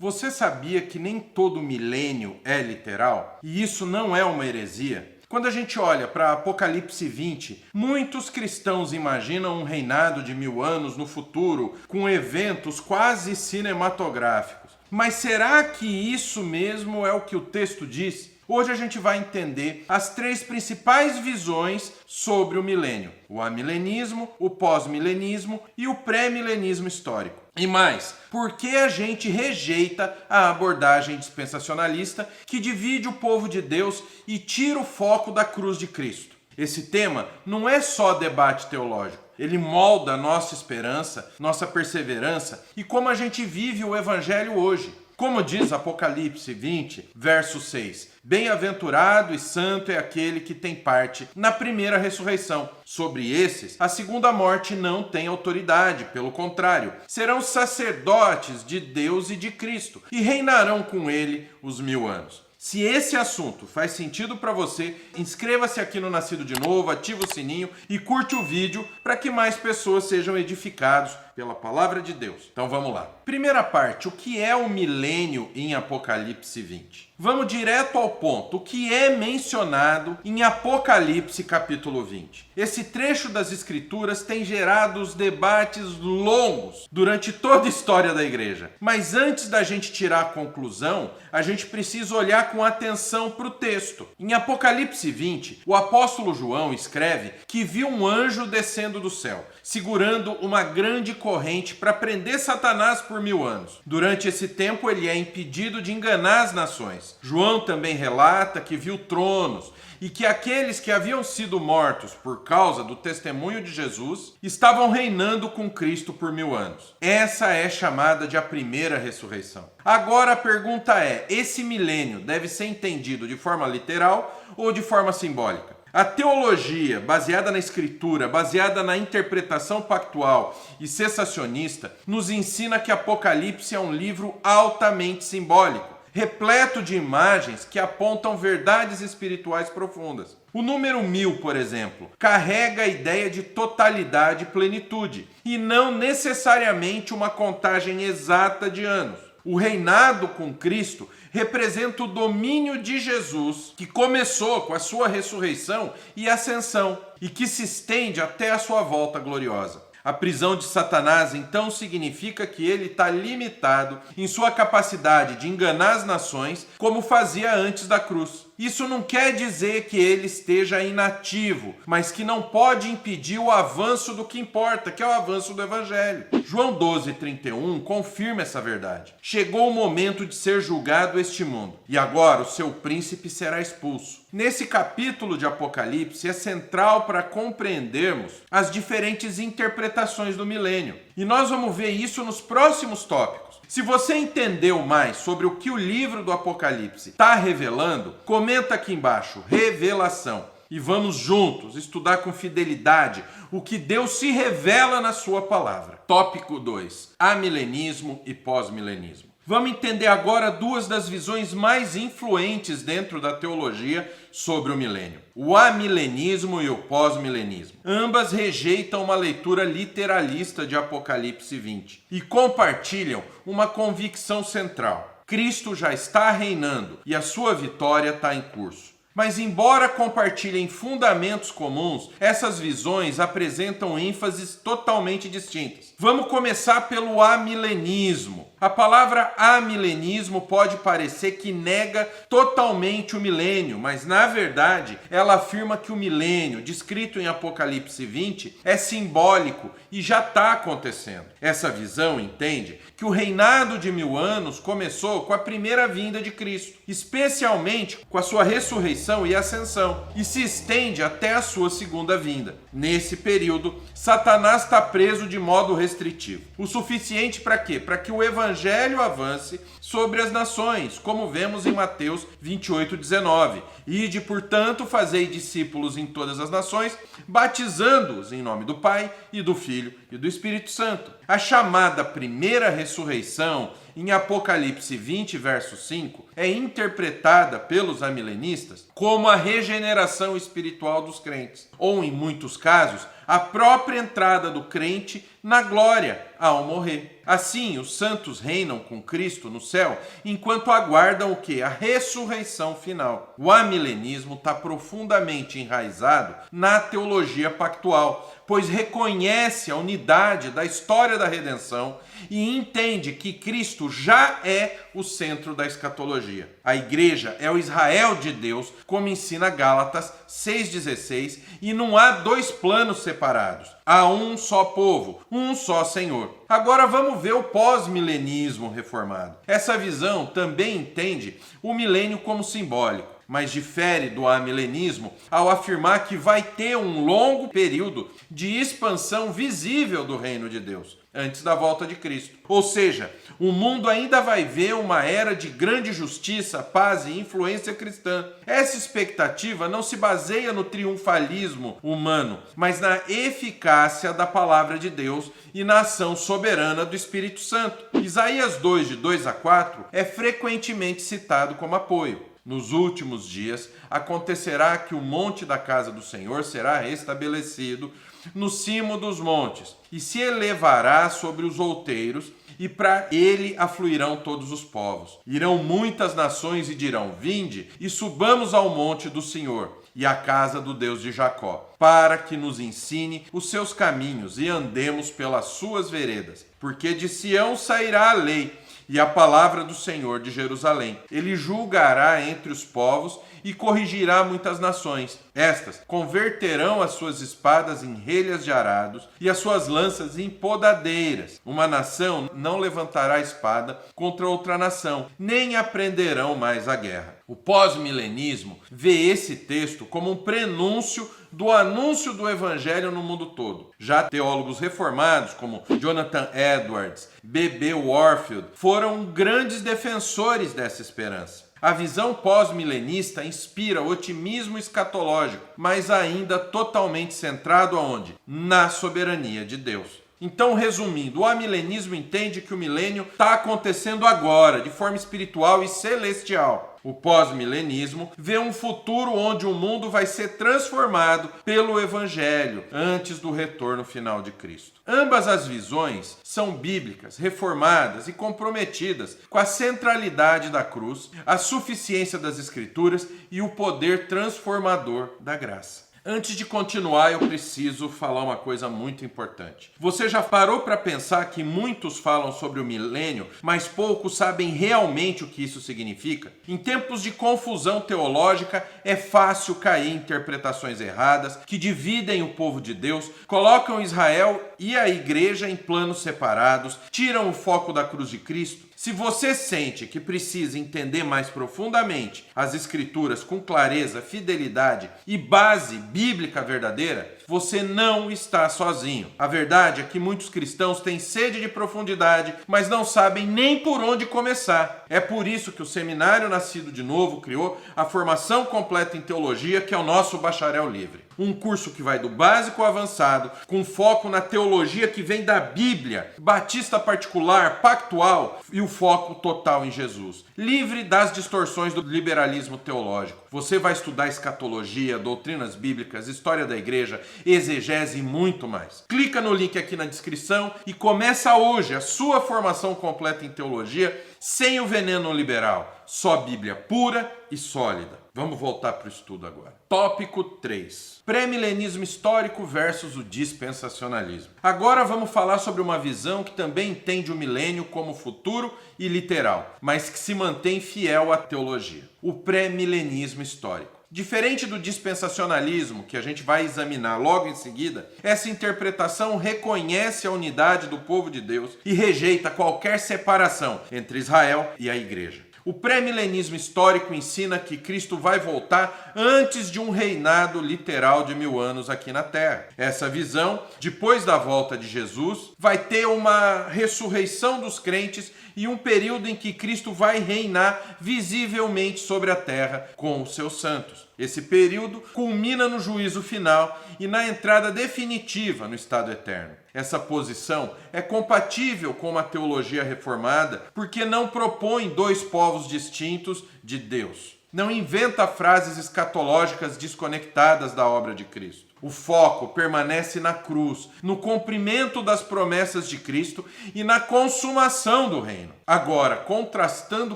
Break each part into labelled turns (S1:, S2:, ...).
S1: Você sabia que nem todo milênio é literal? E isso não é uma heresia? Quando a gente olha para Apocalipse 20, muitos cristãos imaginam um reinado de 1000 anos no futuro, com eventos quase cinematográficos. Mas será que isso mesmo é o que o texto diz? Hoje a gente vai entender as 3 principais visões sobre o milênio: o amilenismo, o pós-milenismo e o pré-milenismo histórico. E mais, por que a gente rejeita a abordagem dispensacionalista que divide o povo de Deus e tira o foco da cruz de Cristo? Esse tema não é só debate teológico. Ele molda nossa esperança, nossa perseverança e como a gente vive o evangelho hoje. Como diz Apocalipse 20, verso 6, bem-aventurado e santo é aquele que tem parte na primeira ressurreição. Sobre esses, a segunda morte não tem autoridade, pelo contrário, serão sacerdotes de Deus e de Cristo e reinarão com ele os 1000 anos. Se esse assunto faz sentido para você, inscreva-se aqui no Nascido de Novo, ativa o sininho e curte o vídeo para que mais pessoas sejam edificados pela palavra de Deus. Então vamos lá. Primeira parte, o que é o milênio em Apocalipse 20? Vamos direto ao ponto. O que é mencionado em Apocalipse capítulo 20? Esse trecho das Escrituras tem gerado debates longos durante toda a história da igreja. Mas antes da gente tirar a conclusão, a gente precisa olhar com atenção para o texto. Em Apocalipse 20, o apóstolo João escreve que viu um anjo descendo do céu, segurando uma grande corrente para prender Satanás por 1000 anos. Durante esse tempo, ele é impedido de enganar as nações. João também relata que viu tronos e que aqueles que haviam sido mortos por causa do testemunho de Jesus estavam reinando com Cristo por 1000 anos. Essa é chamada de a primeira ressurreição. Agora a pergunta é: esse milênio deve ser entendido de forma literal ou de forma simbólica? A teologia, baseada na Escritura, baseada na interpretação pactual e cessacionista, nos ensina que Apocalipse é um livro altamente simbólico, repleto de imagens que apontam verdades espirituais profundas. O número 1000, por exemplo, carrega a ideia de totalidade e plenitude, e não necessariamente uma contagem exata de anos. O reinado com Cristo representa o domínio de Jesus, que começou com a sua ressurreição e ascensão, e que se estende até a sua volta gloriosa. A prisão de Satanás, então, significa que ele está limitado em sua capacidade de enganar as nações, como fazia antes da cruz. Isso não quer dizer que ele esteja inativo, mas que não pode impedir o avanço do que importa, que é o avanço do Evangelho. João 12:31 confirma essa verdade. Chegou o momento de ser julgado este mundo, e agora o seu príncipe será expulso. Nesse capítulo de Apocalipse é central para compreendermos as diferentes interpretações do milênio. E nós vamos ver isso nos próximos tópicos. Se você entendeu mais sobre o que o livro do Apocalipse está revelando, comenta aqui embaixo, revelação. E vamos juntos estudar com fidelidade o que Deus se revela na sua palavra. Tópico 2, amilenismo e pós-milenismo. Vamos entender agora 2 das visões mais influentes dentro da teologia sobre o milênio: o amilenismo e o pós-milenismo. Ambas rejeitam uma leitura literalista de Apocalipse 20 e compartilham uma convicção central: Cristo já está reinando e a sua vitória está em curso. Mas embora compartilhem fundamentos comuns, essas visões apresentam ênfases totalmente distintas. Vamos começar pelo amilenismo. A palavra amilenismo pode parecer que nega totalmente o milênio, mas na verdade ela afirma que o milênio, descrito em Apocalipse 20, é simbólico e já está acontecendo. Essa visão entende que o reinado de 1000 anos começou com a primeira vinda de Cristo, especialmente com a sua ressurreição e ascensão, e se estende até a sua segunda vinda. Nesse período, Satanás está preso de modo restritivo. O suficiente para quê? Para que o evangelho avance sobre as nações, como vemos em Mateus 28:19. Ide, portanto, fazei discípulos em todas as nações, batizando-os em nome do Pai e do Filho e do Espírito Santo. A chamada primeira ressurreição em Apocalipse 20, verso 5, é interpretada pelos amilenistas como a regeneração espiritual dos crentes, ou, em muitos casos, a própria entrada do crente na glória ao morrer. Assim, os santos reinam com Cristo no céu enquanto aguardam o quê? A ressurreição final. O amilenismo está profundamente enraizado na teologia pactual, pois reconhece a unidade da história da redenção e entende que Cristo já é o centro da escatologia. A igreja é o Israel de Deus, como ensina Gálatas 6,16, e não há dois planos separados. Há um só povo, um só Senhor. Agora vamos ver o pós-milenismo reformado. Essa visão também entende o milênio como simbólico, mas difere do amilenismo ao afirmar que vai ter um longo período de expansão visível do reino de Deus, antes da volta de Cristo. Ou seja, o mundo ainda vai ver uma era de grande justiça, paz e influência cristã. Essa expectativa não se baseia no triunfalismo humano, mas na eficácia da palavra de Deus e na ação soberana do Espírito Santo. Isaías 2, de 2 a 4, é frequentemente citado como apoio. Nos últimos dias acontecerá que o monte da casa do Senhor será restabelecido no cimo dos montes, e se elevará sobre os outeiros, e para ele afluirão todos os povos. Irão muitas nações e dirão: vinde e subamos ao monte do Senhor e à casa do Deus de Jacó, para que nos ensine os seus caminhos e andemos pelas suas veredas. Porque de Sião sairá a lei e a palavra do Senhor de Jerusalém. Ele julgará entre os povos e corrigirá muitas nações. Estas converterão as suas espadas em relhas de arados e as suas lanças em podadeiras. Uma nação não levantará espada contra outra nação, nem aprenderão mais a guerra. O pós-milenismo vê esse texto como um prenúncio do anúncio do evangelho no mundo todo. Já teólogos reformados como Jonathan Edwards, B.B. Warfield foram grandes defensores dessa esperança. A visão pós-milenista inspira otimismo escatológico, mas ainda totalmente centrado aonde? Na soberania de Deus. Então, resumindo, o amilenismo entende que o milênio está acontecendo agora, de forma espiritual e celestial. O pós-milenismo vê um futuro onde o mundo vai ser transformado pelo Evangelho antes do retorno final de Cristo. Ambas as visões são bíblicas, reformadas e comprometidas com a centralidade da cruz, a suficiência das Escrituras e o poder transformador da graça. Antes de continuar, eu preciso falar uma coisa muito importante. Você já parou para pensar que muitos falam sobre o milênio, mas poucos sabem realmente o que isso significa? Em tempos de confusão teológica, é fácil cair em interpretações erradas que dividem o povo de Deus, colocam Israel e a igreja em planos separados, tiram o foco da cruz de Cristo. Se você sente que precisa entender mais profundamente as Escrituras com clareza, fidelidade e base bíblica verdadeira, você não está sozinho. A verdade é que muitos cristãos têm sede de profundidade, mas não sabem nem por onde começar. É por isso que o Seminário Nascido de Novo criou a formação completa em teologia, que é o nosso bacharel livre. Um curso que vai do básico ao avançado, com foco na teologia que vem da Bíblia, batista particular, pactual e o foco total em Jesus. Livre das distorções do liberalismo teológico. Você vai estudar escatologia, doutrinas bíblicas, história da igreja, exegese e muito mais. Clica no link aqui na descrição e começa hoje a sua formação completa em teologia sem o veneno liberal. Só Bíblia pura e sólida. Vamos voltar para o estudo agora. Tópico 3. Pré-milenismo histórico versus o dispensacionalismo. Agora vamos falar sobre uma visão que também entende o milênio como futuro e literal, mas que se mantém fiel à teologia. O pré-milenismo histórico. Diferente do dispensacionalismo, que a gente vai examinar logo em seguida, essa interpretação reconhece a unidade do povo de Deus e rejeita qualquer separação entre Israel e a igreja. O pré-milenismo histórico ensina que Cristo vai voltar antes de um reinado literal de 1000 anos aqui na Terra. Essa visão, depois da volta de Jesus, vai ter uma ressurreição dos crentes e um período em que Cristo vai reinar visivelmente sobre a terra com os seus santos. Esse período culmina no juízo final e na entrada definitiva no estado eterno. Essa posição é compatível com uma teologia reformada porque não propõe dois povos distintos de Deus. Não inventa frases escatológicas desconectadas da obra de Cristo. O foco permanece na cruz, no cumprimento das promessas de Cristo e na consumação do reino. Agora, contrastando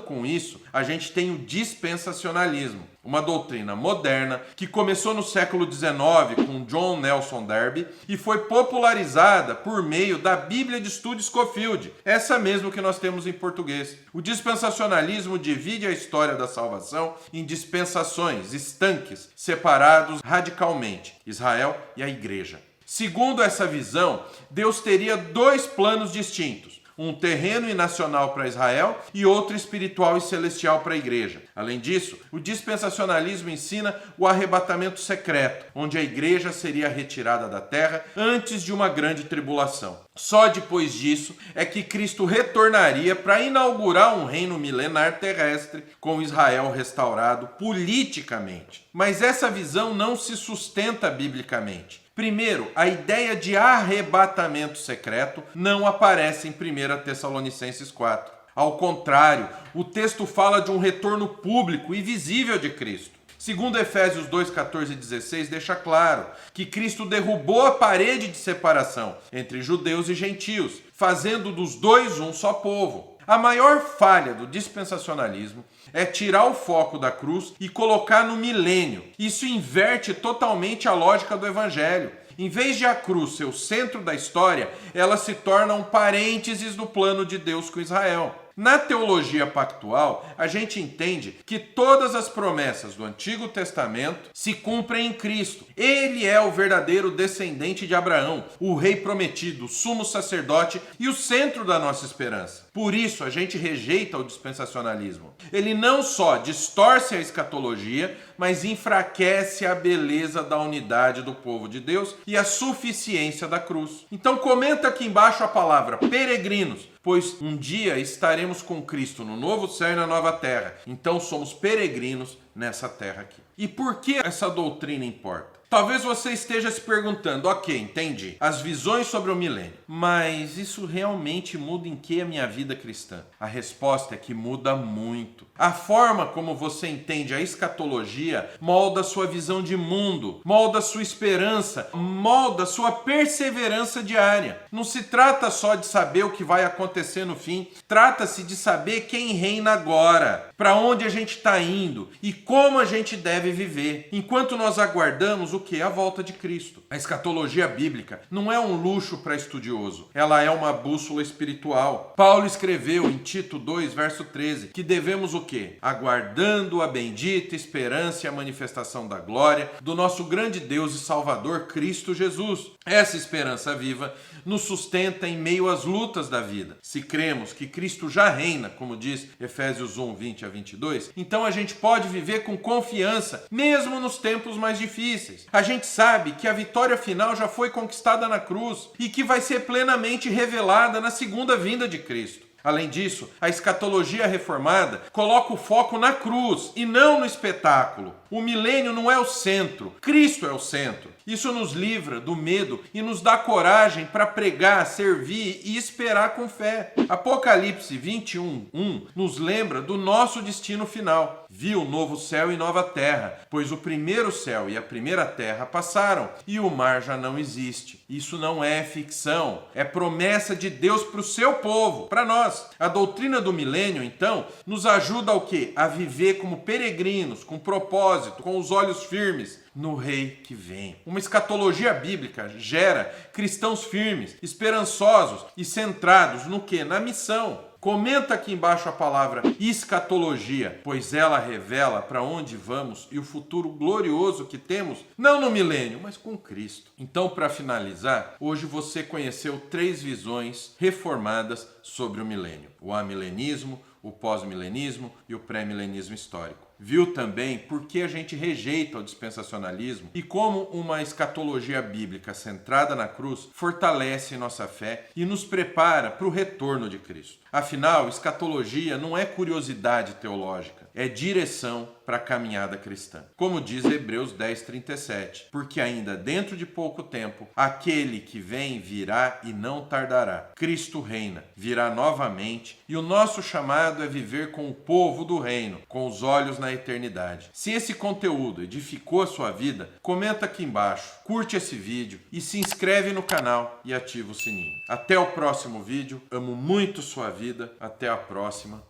S1: com isso, a gente tem o dispensacionalismo, uma doutrina moderna que começou no século XIX com John Nelson Darby e foi popularizada por meio da Bíblia de Estudo Scofield, essa mesmo que nós temos em português. O dispensacionalismo divide a história da salvação em dispensações, estanques, separados radicalmente, Israel e a igreja. Segundo essa visão, Deus teria dois planos distintos: um terreno e nacional para Israel e outro espiritual e celestial para a igreja. Além disso, o dispensacionalismo ensina o arrebatamento secreto, onde a igreja seria retirada da terra antes de uma grande tribulação. Só depois disso é que Cristo retornaria para inaugurar um reino milenar terrestre com Israel restaurado politicamente. Mas essa visão não se sustenta biblicamente. Primeiro, a ideia de arrebatamento secreto não aparece em 1 Tessalonicenses 4. Ao contrário, o texto fala de um retorno público e visível de Cristo. Segundo Efésios 2, 14 e 16, deixa claro que Cristo derrubou a parede de separação entre judeus e gentios, fazendo dos dois um só povo. A maior falha do dispensacionalismo é tirar o foco da cruz e colocar no milênio. Isso inverte totalmente a lógica do evangelho. Em vez de a cruz ser o centro da história, ela se torna um parênteses no plano de Deus com Israel. Na teologia pactual, a gente entende que todas as promessas do Antigo Testamento se cumprem em Cristo. Ele é o verdadeiro descendente de Abraão, o rei prometido, o sumo sacerdote e o centro da nossa esperança. Por isso, a gente rejeita o dispensacionalismo. Ele não só distorce a escatologia, mas enfraquece a beleza da unidade do povo de Deus e a suficiência da cruz. Então comenta aqui embaixo a palavra peregrinos, pois um dia estaremos com Cristo no novo céu e na nova terra. Então somos peregrinos nessa terra aqui. E por que essa doutrina importa? Talvez você esteja se perguntando, ok, entendi, as visões sobre o milênio, mas isso realmente muda em que a minha vida cristã? A resposta é que muda muito. A forma como você entende a escatologia molda sua visão de mundo, molda sua esperança, molda sua perseverança diária. Não se trata só de saber o que vai acontecer no fim, trata-se de saber quem reina agora, para onde a gente está indo e como a gente deve viver, enquanto nós aguardamos o que? A volta de Cristo. A escatologia bíblica não é um luxo para estudioso, ela é uma bússola espiritual. Paulo escreveu em Tito 2, verso 13, que devemos o quê? Aguardando a bendita esperança e a manifestação da glória do nosso grande Deus e Salvador Cristo Jesus. Essa esperança viva nos sustenta em meio às lutas da vida. Se cremos que Cristo já reina, como diz Efésios 1, 20 a 22, então a gente pode viver com confiança, mesmo nos tempos mais difíceis. A gente sabe que a vitória final já foi conquistada na cruz e que vai ser plenamente revelada na segunda vinda de Cristo. Além disso, a escatologia reformada coloca o foco na cruz e não no espetáculo. O milênio não é o centro, Cristo é o centro. Isso nos livra do medo e nos dá coragem para pregar, servir e esperar com fé. Apocalipse 21:1 nos lembra do nosso destino final. Viu novo céu e nova terra, pois o primeiro céu e a primeira terra passaram e o mar já não existe. Isso não é ficção, é promessa de Deus para o seu povo, para nós. A doutrina do milênio, então, nos ajuda ao quê? A viver como peregrinos, com propósito, com os olhos firmes no Rei que vem. Uma escatologia bíblica gera cristãos firmes, esperançosos e centrados no quê? Na missão. Comenta aqui embaixo a palavra escatologia, pois ela revela para onde vamos e o futuro glorioso que temos, não no milênio, mas com Cristo. Então, para finalizar, hoje você conheceu 3 visões reformadas sobre o milênio: o amilenismo, o pós-milenismo e o pré-milenismo histórico. Viu também por que a gente rejeita o dispensacionalismo e como uma escatologia bíblica centrada na cruz fortalece nossa fé e nos prepara para o retorno de Cristo. Afinal, escatologia não é curiosidade teológica, é direção para a caminhada cristã. Como diz Hebreus 10:37, porque ainda dentro de pouco tempo, aquele que vem virá e não tardará. Cristo reina, virá novamente e o nosso chamado é viver com o povo do reino, com os olhos na na eternidade. Se esse conteúdo edificou a sua vida, comenta aqui embaixo, curte esse vídeo e se inscreve no canal e ativa o sininho. Até o próximo vídeo. Amo muito sua vida. Até a próxima.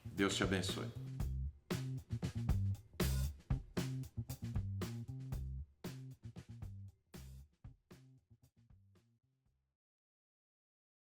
S1: Deus te abençoe.